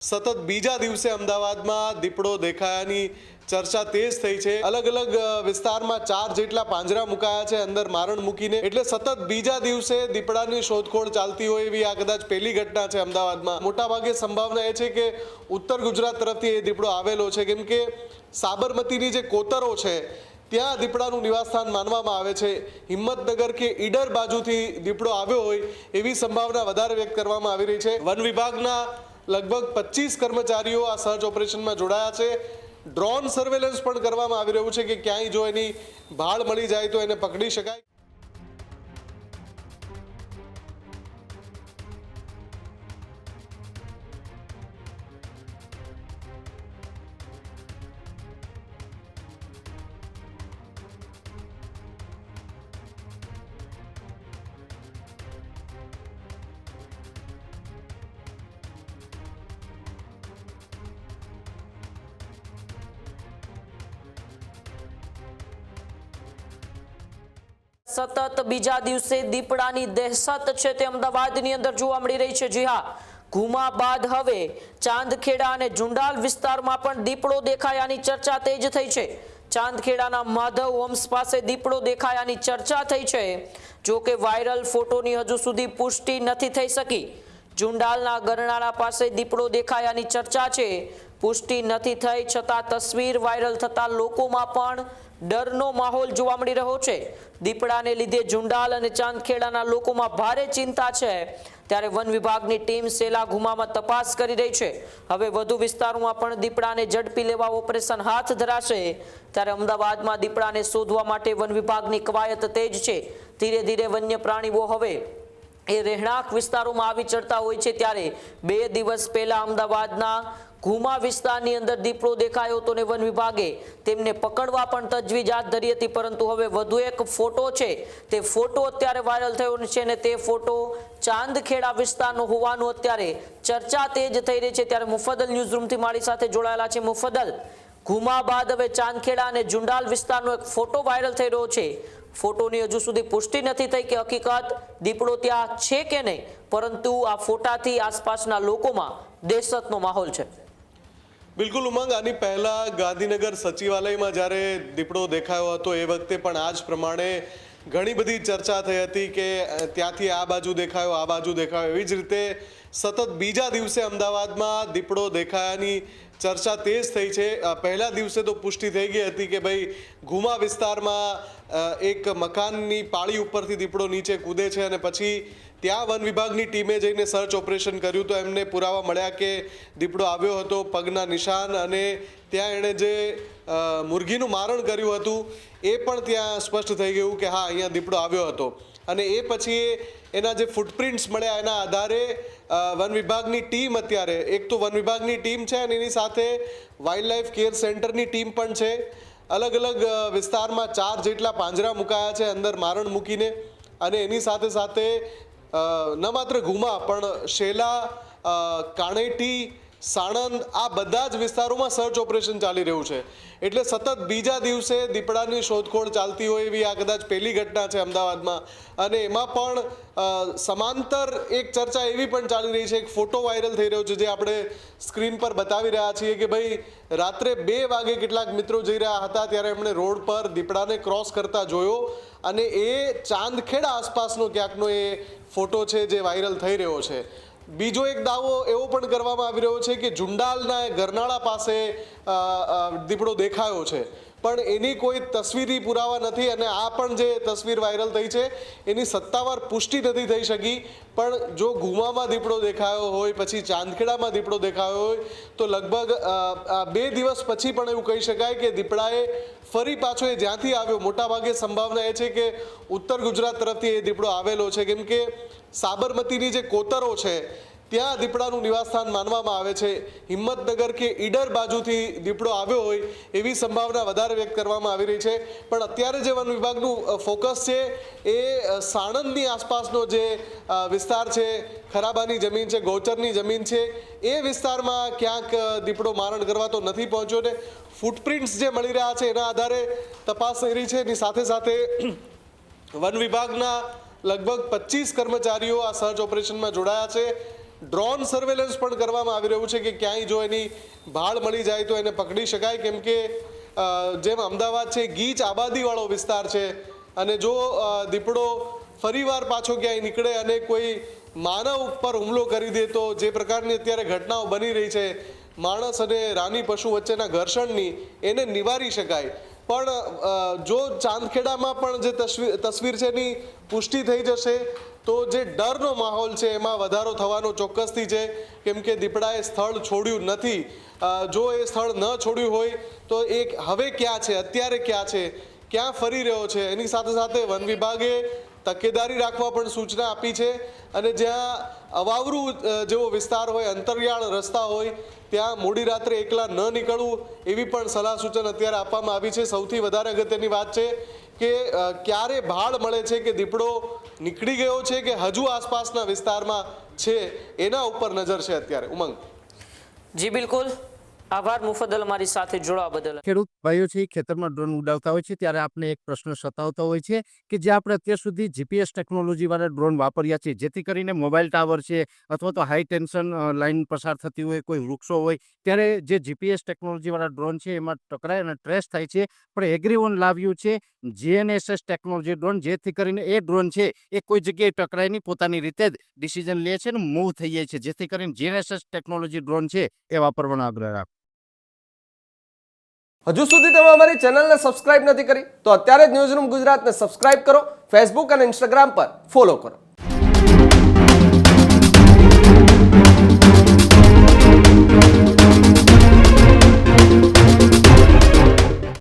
સતત બીજા દિવસે અમદાવાદમાં દીપડો દેખાયાની ચર્ચા તેજ થઈ છે। અલગ અલગ વિસ્તારમાં 4 જેટલા પાંજરા મુકાયા છે અંદર મારણ મૂકીને। એટલે સતત બીજા દિવસે દીપડાની શોધખોળ ચાલતી હોય એવી આ કદાચ પહેલી ઘટના છે અમદાવાદમાં। મોટાભાગે સંભાવના એ છે કે ઉત્તર ગુજરાત તરફથી એ દીપડો આવેલો છે, કેમ કે સાબરમતીની જે કોતરો છે ત્યાં દીપડાનું નિવાસસ્થાન માનવામાં આવે છે। હિંમતનગર કે ઈડર બાજુથી દીપડો આવ્યો હોય એવી સંભાવના વધારે વ્યક્ત કરવામાં આવી રહી છે। વન વિભાગના લગભગ 25 કર્મચારીઓ આ સર્ચ ઓપરેશનમાં જોડાયા છે। ડ્રોન સર્વેલન્સ પણ કરવામાં આવી રહ્યું છે કે ક્યાંય જો એની ભાળ મળી જાય તો એને પકડી શકાય। સતત બીજા દિવસે દીપડાની દહેશત છે તે અમદાવાદની અંદર જોવા મળી રહી છે। જી હા, ઘુમા બાદ હવે ચાંદખેડા અને ઝુંડાલ વિસ્તારમાં પણ દીપડો દેખાયાની ચર્ચા તેજ થઈ છે। ચાંદખેડાના માધવ હોમ્સ પાસે દીપડો દેખાયાની ચર્ચા થઈ છે, જો કે વાયરલ ફોટોની હજુ સુધી પુષ્ટિ નથી થઈ શકી। ઝુંડાલના ગરનાળા પાસે દીપડો દેખાયાની ચર્ચા છે, પુષ્ટિ નથી થઈ છતાં તસવીર વાયરલ થતા લોકોમાં પણ ડરનો માહોલ જોવા મળી રહ્યો છે। દીપડાને લીધે ઝુંડાલ અને ચાંદખેડાના લોકોમાં ભારે ચિંતા છે, ત્યારે વન વિભાગની ટીમ સેલા ગુમામાં તપાસ કરી રહી છે। હવે વધુ વિસ્તારોમાં પણ દીપડાને ઝડપી લેવા ઓપરેશન હાથ ધરાશે। ત્યારે અમદાવાદમાં દીપડાને શોધવા માટે વન વિભાગની કવાયત તેજ છે। ધીરે ધીરે વન્ય પ્રાણીઓ હવે એ રહેણાંક વિસ્તારોમાં આવી ચડતા હોય છે। ત્યારે 2 દિવસ પહેલા અમદાવાદના ઘુમા વિસ્તારની અંદર દીપડો દેખાયો હતો ને વન વિભાગે તેમને પકડવા પણ તજવીજ હાથ ધરી હતી, પરંતુ હવે વધુ એક ફોટો છે તે ફોટો અત્યારે વાયરલ થયો છે ને તે ફોટો ચાંદખેડા વિસ્તારનો હોવાનું અત્યારે ચર્ચા તેજ થઈ રહી છે। ત્યારે મુફદ્દલ ન્યૂઝ રૂમથી મારી સાથે જોડાયેલા છે મુફદ્દલ, ઘુમા બાદ હવે ચાંદખેડા અને ઝુંડાલ વિસ્તારનો એક ફોટો વાયરલ થઈ રહ્યો છે। ફોટોની હજુ સુધી પુષ્ટિ નથી થઈ કે હકીકત દીપડો ત્યાં છે કે નહીં, પરંતુ આ ફોટાથી આસપાસના લોકોમાં દહેશતનો માહોલ છે। બિલકુલ ઉમંગ, આની પહેલા ગાંધીનગર સચિવાલયમાં જ્યારે દીપડો દેખાયો હતો એ વખતે પણ આ જ પ્રમાણે ઘણી બધી ચર્ચા થઈ હતી કે ત્યાંથી આ બાજુ દેખાયો, આ બાજુ દેખાયો। એવી જ રીતે સતત બીજા દિવસે અમદાવાદમાં દીપડો દેખાયાની ચર્ચા તેજ થઈ છે। પહેલા દિવસે તો પુષ્ટિ થઈ ગઈ હતી કે ભાઈ ઘુમા વિસ્તારમાં એક મકાનની પાળી ઉપરથી દીપડો નીચે કૂદે છે અને પછી ત્યાં વન વિભાગની ટીમે જઈને સર્ચ ઓપરેશન કર્યું તો એમને પુરાવા મળ્યા કે દીપડો આવ્યો હતો, પગના નિશાન અને ત્યાં એણે જે મુરઘીનું મારણ કર્યું હતું એ પણ ત્યાં સ્પષ્ટ થઈ ગયું કે હા, અહીંયા દીપડો આવ્યો હતો। અને એ પછી એના જે ફૂટપ્રિન્ટ્સ મળ્યા એના આધારે વન વિભાગની ટીમ અત્યારે એક તો વન વિભાગની ટીમ છે અને એની સાથે વાઇલ્ડ લાઈફ કેર સેન્ટરની ટીમ પણ છે। અલગ અલગ વિસ્તારમાં 4 જેટલા પાંજરા મુકાયા છે અંદર મારણ મૂકીને। અને એની સાથે સાથે ન માત્ર ઘુમા પણ શેલા, કાણેટી, સાણંદ આ બધા જ વિસ્તારોમાં સર્ચ ઓપરેશન ચાલી રહ્યું છે। એટલે સતત બીજા દિવસે દીપડાની શોધખોળ ચાલતી હોય એવી આ કદાચ પહેલી ઘટના છે અમદાવાદમાં। અને એમાં પણ સમાંતર એક ચર્ચા એવી પણ ચાલી રહી છે, એક ફોટો વાયરલ થઈ રહ્યો છે જે આપણે સ્ક્રીન પર બતાવી રહ્યા છીએ કે ભાઈ રાત્રે 2 વાગે કેટલાક મિત્રો જઈ રહ્યા હતા ત્યારે એમણે રોડ પર દીપડાને ક્રોસ કરતા જોયો અને એ ચાંદખેડા આસપાસનો ક્યાંકનો એ ફોટો છે જે વાયરલ થઈ રહ્યો છે। બીજો એક દાવો એવો પણ કરવામાં આવી રહ્યો છે કે ઝુંડાલના ગરનાળા પાસે દીપડો દેખાયો છે, પણ એની કોઈ તસવીરી પુરાવા નથી અને આ પણ જે તસવીર વાયરલ થઈ છે એની સત્તાવાર પુષ્ટિ નથી થઈ શકી। પણ જો ઘુમામાં દીપડો દેખાયો હોય, પછી ચાંદખેડામાં દીપડો દેખાયો હોય તો લગભગ 2 દિવસ પછી પણ એવું કહી શકાય કે દીપડાએ ફરી પાછો એ જ્યાંથી આવ્યો, મોટાભાગે સંભાવના એ છે કે ઉત્તર ગુજરાત તરફથી એ દીપડો આવેલો છે, કેમ કે સાબરમતીની જે કોતરો છે ત્યાં દીપડાનું નિવાસસ્થાન માનવામાં આવે છે। હિંમતનગર કે ઈડર બાજુથી દીપડો આવ્યો હોય એવી સંભાવના વધારે વ્યક્ત કરવામાં આવી રહી છે। પણ અત્યારે જે વન વિભાગનું ફોકસ છે એ સાણંદની આસપાસનો જે વિસ્તાર છે, ખરાબાની જમીન છે, ગૌચરની જમીન છે, એ વિસ્તારમાં ક્યાંક દીપડો મારણ કરવા તો નથી પહોંચ્યો ને ફૂટપ્રિન્ટ્સ જે મળી રહ્યા છે એના આધારે તપાસ થઈ રહી છે। એની સાથે સાથે વન વિભાગના લગભગ 25 કર્મચારીઓ આ સર્ચ ઓપરેશનમાં જોડાયા છે। ડ્રોન સર્વેલન્સ પણ કરવામાં આવી રહ્યું છે કે ક્યાંય જો એની ભાળ મળી જાય તો એને પકડી શકાય, કેમ કે જેમ અમદાવાદ છે ગીચ આબાદીવાળો વિસ્તાર છે અને જો દીપડો ફરીવાર પાછો ક્યાંય નીકળે અને કોઈ માનવ પર હુમલો કરી દે તો જે પ્રકારની અત્યારે ઘટનાઓ બની રહી છે માણસ અને રાની પશુ વચ્ચેના ઘર્ષણની, એને નિવારી શકાય. પણ જો ચાંદખેડામાં પણ જે તસવીર છે એની પુષ્ટિ થઈ જશે તો જે ડરનો માહોલ છે એમાં વધારો થવાનો ચોક્કસથી છે, કેમ કે દીપડાએ સ્થળ છોડ્યું નથી. જો એ સ્થળ ન છોડ્યું હોય તો એ હવે ક્યાં છે, અત્યારે ક્યાં છે, ક્યાં ફરી રહ્યો છે, એની સાથે સાથે વન વિભાગે તકેદારી રાખવા પણ સૂચના આપી છે અને જ્યાં અવાવરું જેવો વિસ્તાર હોય, અંતરિયાળ રસ્તા હોય, ત્યાં મોડી રાત્રે એકલા ન નીકળવું એવી પણ સલાહ સૂચન અત્યારે આપવામાં આવી છે. સૌથી વધારે અગત્યની વાત છે કે ક્યારે ભાળ મળે છે કે દીપડો નીકળી ગયો છે કે હજુ આસપાસના વિસ્તારમાં છે, એના ઉપર નજર છે અત્યારે. ઉમંગ. જી બિલકુલ, આભાર મુફદ્દલ અમારી સાથે જોડાવા બદલ. ખેડૂત ભાઈઓ છે ખેતરમાં ડ્રોન ઉડાવતા હોય છે ત્યારે આપણે એક પ્રશ્ન સતાવતો હોય છે કે જે આપણે અત્યાર સુધી જીપીએસ ટેકનોલોજી વાળા ડ્રોન વાપર્યા છે, જેથી કરીને મોબાઈલ ટાવર છે અથવા તો હાઈ ટેન્શન લાઈન પસાર થતી હોય, કોઈ વૃક્ષો હોય, ત્યારે જે જીપીએસ ટેકનોલોજી વાળા ડ્રોન છે એમાં ટકરાય અને ટ્રેસ થાય છે. પણ એગ્રીવન લાવ્યું છે જીએનએસએસ ટેકનોલોજી ડ્રોન, જેથી કરીને એ ડ્રોન છે એ કોઈ જગ્યાએ ટકરાય નહીં, પોતાની રીતે જ ડિસિઝન લે છે અને મૂવ થઈ જાય છે, જેથી કરીને જીએનએસએસ ટેકનોલોજી ડ્રોન છે એ વાપરવાનો આગ્રહ રાખો. હજુ સુધી તમે અમારી ચેનલને સબસ્ક્રાઇબ નથી કરી તો અત્યારે જ ન્યૂઝરૂમ ગુજરાતને સબસ્ક્રાઇબ કરો, ફેસબુક અને ઇન્સ્ટાગ્રામ પર ફોલો કરો.